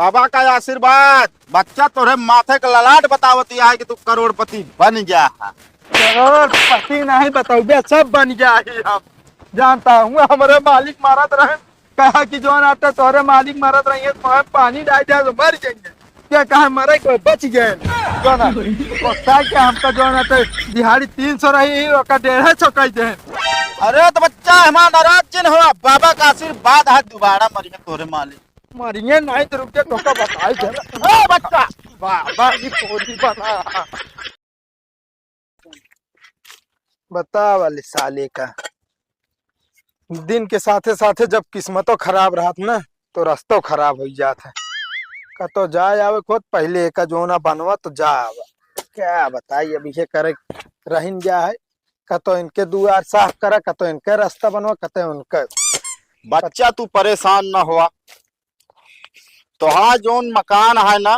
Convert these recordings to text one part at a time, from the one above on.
बाबा का आशीर्वाद। बच्चा तोरे माथे का ललाट बतावती है कि तू करोड़पति बन गया है। करोड़पति नहीं बताओ, सब बन गया ही। हम जानता हूँ हमारे मालिक मारत रहे, कहा कि जो आटा तोरे मालिक मारत रही है तो पानी डाल दिया तो मर जाएंगे। क्या कहा मरे कोई बच गए जो ना क्या हमका जो ना दिहाड़ी 300 रही 150 कह दे। अरे तो बच्चा हमारा नाराज जिन हो, बाबा का आशीर्वाद है दोबारा मरिए तोरे मालिक। मरिए नहीं तो रुक जा, तो बताई दे बच्चा बाबा की पोरी बना। बता वाले साले का दिन के साथे साथे जब किस्मतों खराब रहत ना तो रास्तों खराब हो जात है। का तो जाए आवे खुद पहले का जो ना बनवा तो जा आवा। क्या बताइए अभी ये करे रहिन गया है। का तो इनके दुआर साफ करा, का तो इनके रास्ता बनवा, का तो उनका। बच्चा तू परेशान ना हुआ। तो हाँ जोन मकान है ना,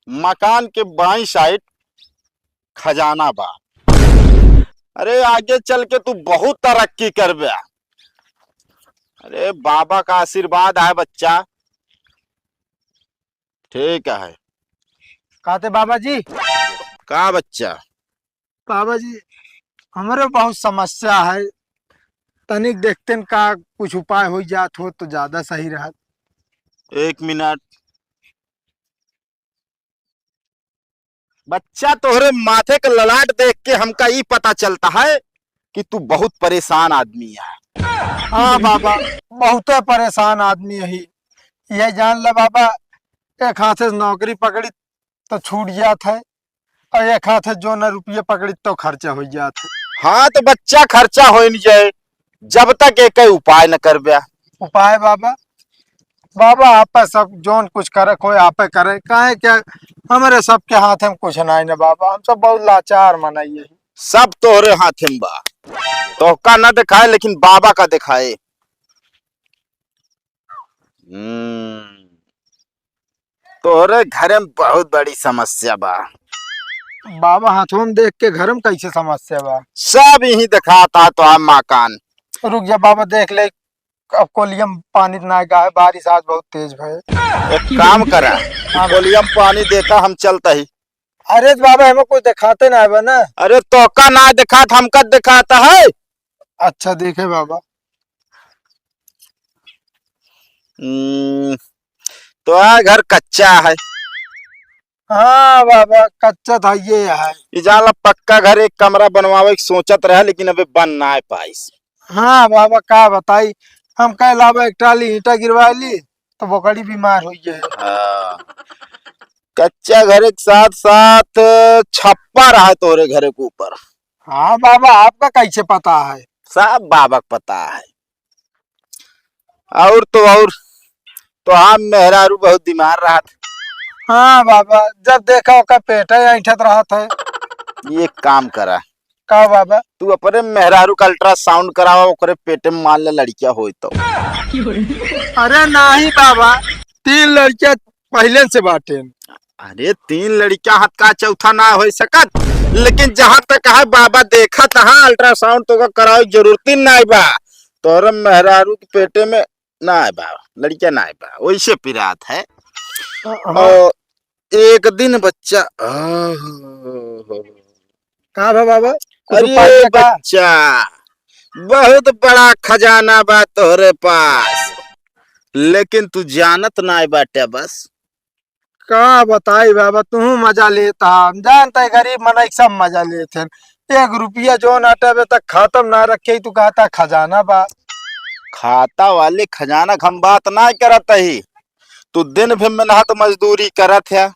मकान के बाई साइड खजाना बा। अरे आगे चल के तू बहुत तरक्की कर बे। अरे बाबा का आशीर्वाद है बच्चा। ठीक है। कहते बाबा जी, का बच्चा? बाबा जी हमारे बहुत समस्या है, तनिक देखते का कुछ उपाय हो जात हो तो ज्यादा सही रहा। एक मिनट। बच्चा तोहरे माथे का ललाट देख के हमका ये पता चलता है कि तू बहुत परेशान आदमी है। हाँ बाबा, बहुत परेशान आदमी है। ये जान ले बाबा, एक हाथ से नौकरी पकड़ी तो छूट जात है और एक हाथ से जो न रुपये पकड़ी तो खर्चा हो जात है। हाँ तो बच्चा खर्चा हो नहीं जाए जब तक एक उपाय न कर बया। उपाय बाबा, बाबा आप सब जोन कुछ करे कोई आप करे, काहे क्या हमारे सबके हाथ में कुछ नहीं ना बाबा, हम सब बहुत लाचार मनाइए। सब तोहरे हाथ में बा। तो का ना दिखाए लेकिन बाबा का दिखाए। तोहरे घर में बहुत बड़ी समस्या बा। बाबा हाथों में देख के घर में कैसे समस्या बा? सब यही दिखाता तो हम मकान। रुक जा बाबा देख ले, अब कोलियम पानी ना गाय, बारिश आज बहुत तेज भय। एक काम करा, कोलियम पानी देखा हम चलता ही। अरे बाबा हमें कुछ दिखाते ना है ना। अरे तो का ना दिखात हमका दिखाता है। अच्छा देखे बाबा। तो घर कच्चा है। हाँ बाबा कच्चा था ये है। इजाला पक्का घर एक कमरा बनवावे की सोचत रहा लेकिन अबे बन ना है पाइस। हाँ बाबा का बताई, हम कह लावा एक ट्राली ईटा गिरवा ली तो वो बड़ी बीमार हुई है। कच्चा घर के साथ साथ छप्पा रहा तोरे घर के ऊपर। हाँ बाबा आपका कैसे पता है? सब बाबा को पता है। और तो हाँ मेहरारू बहुत बीमार रहा था। हाँ बाबा जब देखा उसका पेट है ऐठत रहा था। ये काम करा, का बाबा? तू अपने मेहरारू का अल्ट्रासाउंड करावा, ओकरे पेटे में मान ले लड़कियां हो तो। अरे नहीं बाबा, 3 लड़कियां पहले से बाटे। अरे 3 लड़कियां हाथ का चौथा ना हो सकत, लेकिन जहां तक है बाबा देखा तहां अल्ट्रासाउंड तो कराओ जरूरत ही ना बा। तोर मेहरारू के पेटे में ना है बा, लड़कियां ना है बा, वैसे पिरात है। और एक दिन बच्चा कहा था बाबा? अरे बच्चा बहुत बड़ा खजाना बा तोहरे पास, लेकिन तू जानत ना बाटे। बस का बताई बाबा, तू मजा लेता, हम जानते गरीब मन सब मजा लेते। 1 रुपया जो नाटे तक खत्म ना रखे तू कहता खजाना बा। खाता वाले खजाना हम बात ना करत ही। तू दिन भर मेहनत मजदूरी करत है।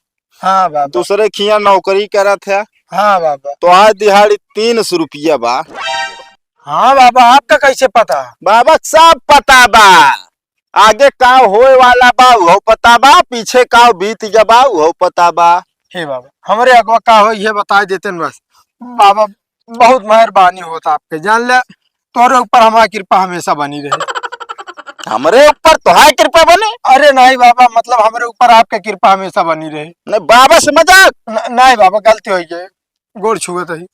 हाँ बाबा। दूसरे खिया नौकरी करत है। हाँ बाबा। तो आज दिहाड़ी 300 रुपया बा। हाँ बाबा आपका कैसे पता? बाबा सब पता बा। आगे का होए वाला बा वो पता बा, पीछे का बीत गया वो पता बा। हे बाबा हमारे अगवा का हो ये बता देते बस। बाबा बहुत मेहरबानी होता आपके, जान ले तोरे ऊपर हमारी कृपा हमेशा बनी रहे। हमरे ऊपर तुहार कृपा बने? अरे नहीं बाबा, मतलब हमारे ऊपर आपके कृपा हमेशा बनी रहे। नहीं बाबा से मजाक नहीं बाबा, गलती हो गई, गोड़ छुए तो ही।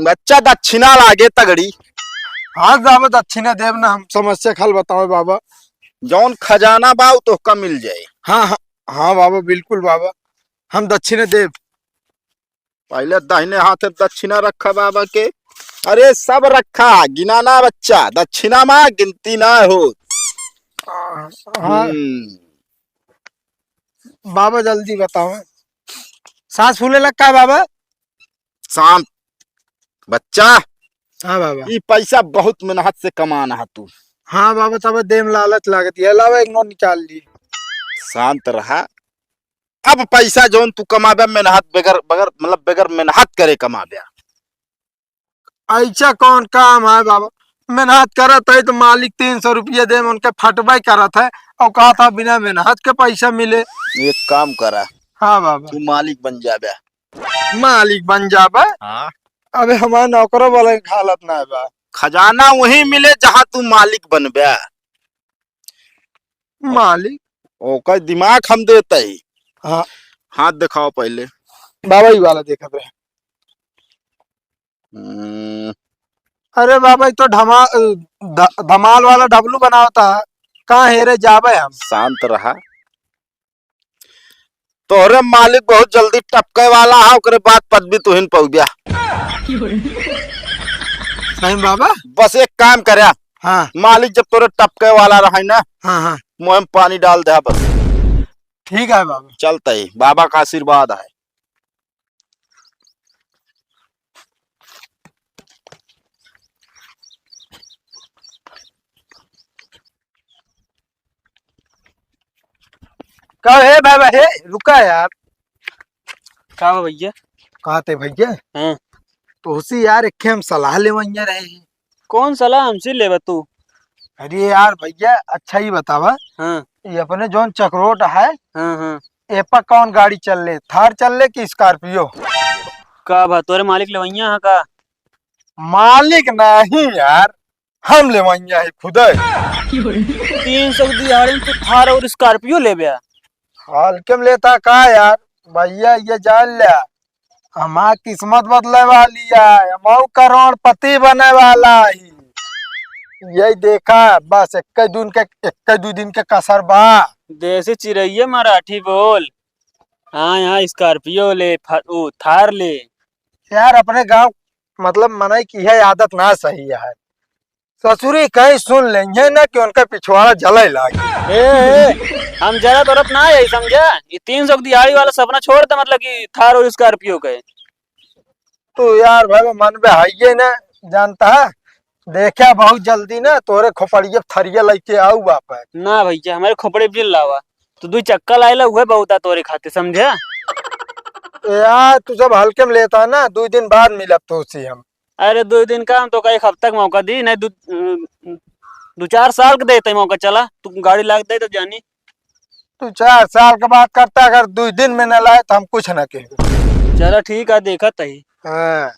बच्चा दक्षिणा लागे तगड़ी। हाँ बाबा दक्षिणा देव ना, हम समस्या खल बताओ बाबा। जौन खजाना बा उ तोहका मिल जाए। हाँ हाँ हाँ बाबा, बिल्कुल बाबा, हम दक्षिण देव। पहले दाहिने हाथ दक्षिणा रखा बाबा के। अरे सब रखा, गिना ना बच्चा, दक्षिणा माँ गिनती ना हो। हाँ बाबा, जल्दी बताओ। सांस फूलने लगता है बाबा। शांत बच्चा, हाँ बाबा। ये पैसा बहुत मेहनत से कमाना है तू। हाँ बाबा, तब देम लालच लागत है, लावा एक नौ निकाल ली। शांत रहा। अब पैसा जोन तू कमाबे मेहनत बगैर बगैर मतलब बगैर मेहनत करे कमाबे। ऐसा कौन काम है बाबा? मेहनत करत है तो मालिक 300 रुपये दे, उनके फटवाई करत है और कहा था बिना मेहनत के पैसा मिले। एक काम करा, हाँ बाबा। तू मालिक बन जाबे। मालिक बन जाबे? हाँ, अबे हमारे नौकरों वाले की हालत ना है बा। खजाना वही मिले जहाँ तू मालिक बनबे। मालिक? ओकर दिमाग हम देते ही। हाँ हाथ दिखाओ पहले। बाबा ही वाला देखत रहे। हम्म, अरे बाबा, ये तो धमाल वाला डबलू बना होता है। कहाँ हेरे जाबे हम? शांत रहा। तोहरे मालिक बहुत जल्दी टपके वाला है, ओकरे बाद पदवी तुहिन पहुंच गया। सही बाबा। बस एक काम करे, हाँ मालिक जब तोरे टपके वाला रहा ना, हाँ हाँ, मुँह में पानी डाल दे बस। ठीक है बाबा। चलता ही, बाबा का आशीर्वाद है। कब है बाबा? है रुका यार। का बा भैया? कहा थे भैया? हाँ। तो उसी यार एक हम सलाह ले रहे हैं। कौन सलाह हमसे ले तू? अरे यार भैया, अच्छा ही बतावा। हाँ ये अपने जोन चक्रोट है, हाँ हाँ। ए पर कौन गाड़ी चल ले, थार चल ले कि स्कॉर्पियो? का बा तोरे मालिक लवैया है का? मालिक नहीं यार, हम ले है खुद। 300 की दिहाड़ी में तू थार और स्कॉर्पियो ले बया? हल्के में लेता का यार? भैया ये जान लिया, हमार किस्मत बदले वाली है, हम करोड़पति बने वाला ही। यही देखा बस, 21 दिन के कसर बा। देसी चिरैया मराठी बोल। हाँ यहाँ स्कॉर्पियो ले, थार ले। यार अपने गांव मतलब मनाई की है आदत ना सही है। ससुरी कहीं सुन लेंगे ना कि उनका पिछवाड़ा जले लागे। हम जरा तरफ ना यही समझा। ये 300 की दिहाड़ी वाला सपना छोड़ दे, मतलब कि थार और स्कॉर्पियो के। तो यार भाई मन में है ना, जानता है, देखा बहुत जल्दी ना तोरे खोपड़िया थरिया लेके आऊ वापस। ना भैया, हमारे खोपड़े बिल लावा। तो 2 चक्का लाइला हुआ बहुत तोरे खाते, समझा? यार तू सब हल्के में लेता ना, 2 दिन बाद मिलब तो उसी हम। अरे 2 दिन का हम तो का 1 हफ्ता का मौका दी नहीं, 2-4 साल का देते मौका। चला तू गाड़ी लाग दे तो जानी। तू 4 साल के बाद करता, अगर 2 दिन में न लाए तो हम कुछ न कहेंगे। चला ठीक है, देखा तही। हाँ।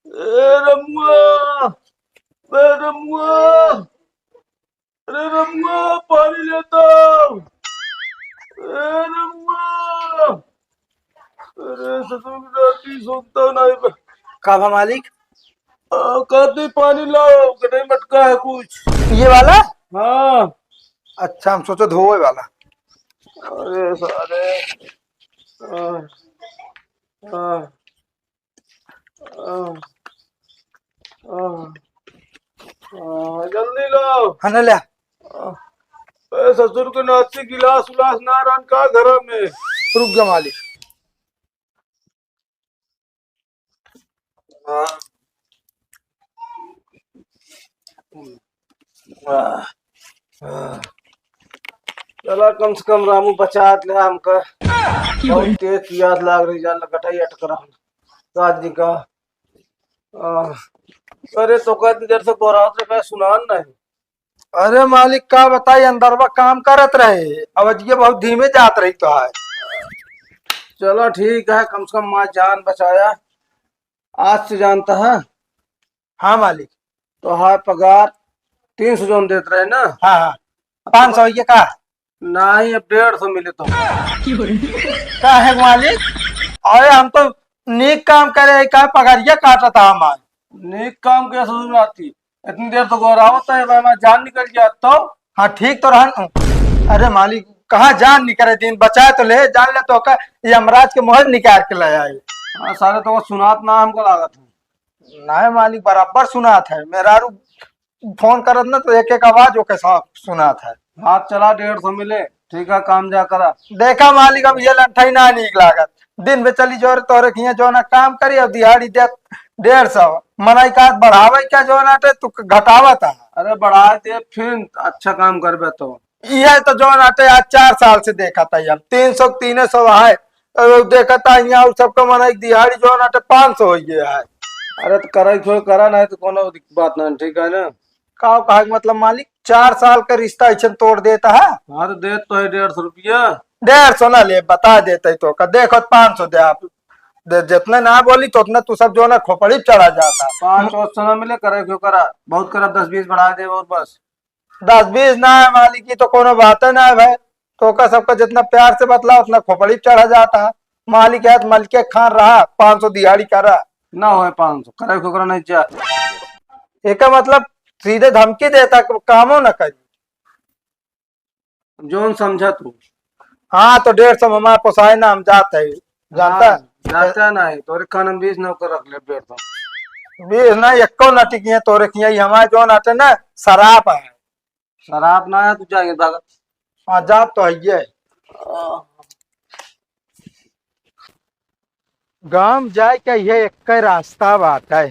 रमुआ, रमुआ, अरे रमुआ पानी लेता हूँ। रमुआ, अरे ससुर सुनता नहीं। कब मालिक? कहते पानी लाओ, कहीं मटका है कुछ। ये वाला? हाँ। अच्छा, हम सोचो धोए वाला। अरे सारे जल्दी लाओ। हाँ ना लिया। ससुर के नाती गिलास उलास ना रन का घर में। रुक गया मालिक। चला कम से कम रामू बचा ले हमका। बहुत तेज प्यास लाग रही, जान गटाई अटक रहा जी का। अरे तो कहती देर से बोरा से मैं सुनान नहीं। अरे मालिक का बताई, अंदरवा काम करत रहे, अवजिए बहुत धीमे जात रही तो है। चलो ठीक है, कम से कम माँ जान बचाया। आज से जानता है। हाँ मालिक। तो हाँ, पगार 300 जोन देते रहे ना। हाँ हाँ, 500 ये का? नहीं, अब 150 मिले तो। का है मालिक? अरे हम तो नेक काम करे का पगारिया काटा था हमार। नेक काम के ससुर आती। इतनी देर तो गौरा होता है भाई, मैं जान निकल गया तो। हाँ ठीक तो रहा। अरे मालिक कहाँ जान निकले, दिन बचाए तो ले, जान ले तो का यमराज के मोहर निकाल के लाया है। हाँ सारे तो सुनात ना हमको लागत है। नहीं मालिक बराबर सुना था, मेरा फोन करत ना तो एक एक आवाज ओके साफ सुना था। हाथ चला 150 मिले, ठीक है काम जा करा। देखा मालिक अब ये लंठाई ना नीक लागत, दिन में चली जोर तोरे खिया जो ना काम करी और दिहाड़ी दे 150 मनाई का बढ़ावे क्या जो ना तू घटावत है। अरे बढ़ा दे फिर अच्छा काम कर बे तो। ये तो जो नाटे आज 4 साल से देखा था यार, 300 300 है देखा था यहाँ और सबको मनाई दिहाड़ी जो नाटे 500 हो गया है। अरे तो करा क्यों करा, नहीं तो कोनो बात ना, ठीक है ना। कहा मतलब मालिक 4 साल का रिश्ता ऐसे तोड़ देता है। हाँ तो दे तो है 150 रुपया। 150 ना ले बता देते तो का देखो 500 दे आप जितने ना बोली तो उतना तू सब जो ना खोपड़ी चढ़ा जाता। 500 ना मिले, करे क्यों करा, बहुत करा 10-20 बढ़ा दे और बस। 10-20 ना है मालिक की तो कोनो बात है ना है भाई, तो का सबका जितना प्यार से बतला उतना खोपड़ी चढ़ा जाता है। मालिक है तो मलिक खान रहा 500 दिहाड़ी करा ना हो 500, करे क्यों करा नहीं जा। एक मतलब सीधे धमकी देता कामों न करी। जोन समझा तू। हाँ तो 150 में हमारा पोसाए ना हम जाते है जानता हाँ, जाता नहीं तो खान 20 नौकर रख ले 150। 20 ना एको न टिकिया तो रखिया हमारे जो नाटे ना शराब है। शराब ना है तू जाएंगे दागा। हाँ जाप तो है ये गांव जाए क्या ये एक रास्ता बात है,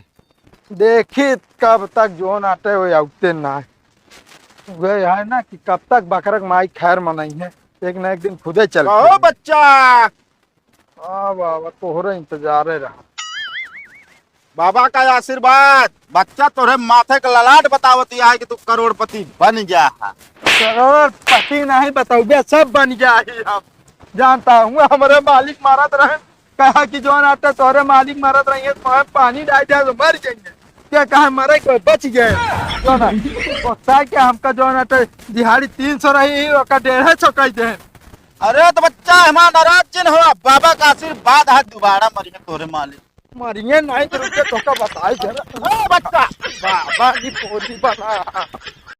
देखी कब तक जो नाटे वो आउते ना वे है ना कि कब तक बकरक माई खैर मनाई है, एक ना एक दिन खुदे चल कहो बच्चा। बाबा तोहरे इंतजार रहा। बाबा का आशीर्वाद, बच्चा तोरे माथे का ललाट बतावती है कि तू करोड़पति बन गया है। करोड़पति नहीं बताओगे सब बन गया है। हम जानता हूँ हमारे मालिक मारत रहे, कहा कि जो नाटे तोहरे मालिक मारत रही है तो पानी डाल जाए तो मर जाएंगे, क्या कहा मरे को बच गए जो ना क्या हमका जो नाटे दिहाड़ी 300 रही ओका 150 कह दे। अरे तो बच्चा हमारा नाराज जिन हुआ, बाबा का आशीर्वाद है दोबारा मरिए तोरे मालिक। मरिए नहीं तो रुके तो का बताए जरा। बच्चा बाबा की पोती बना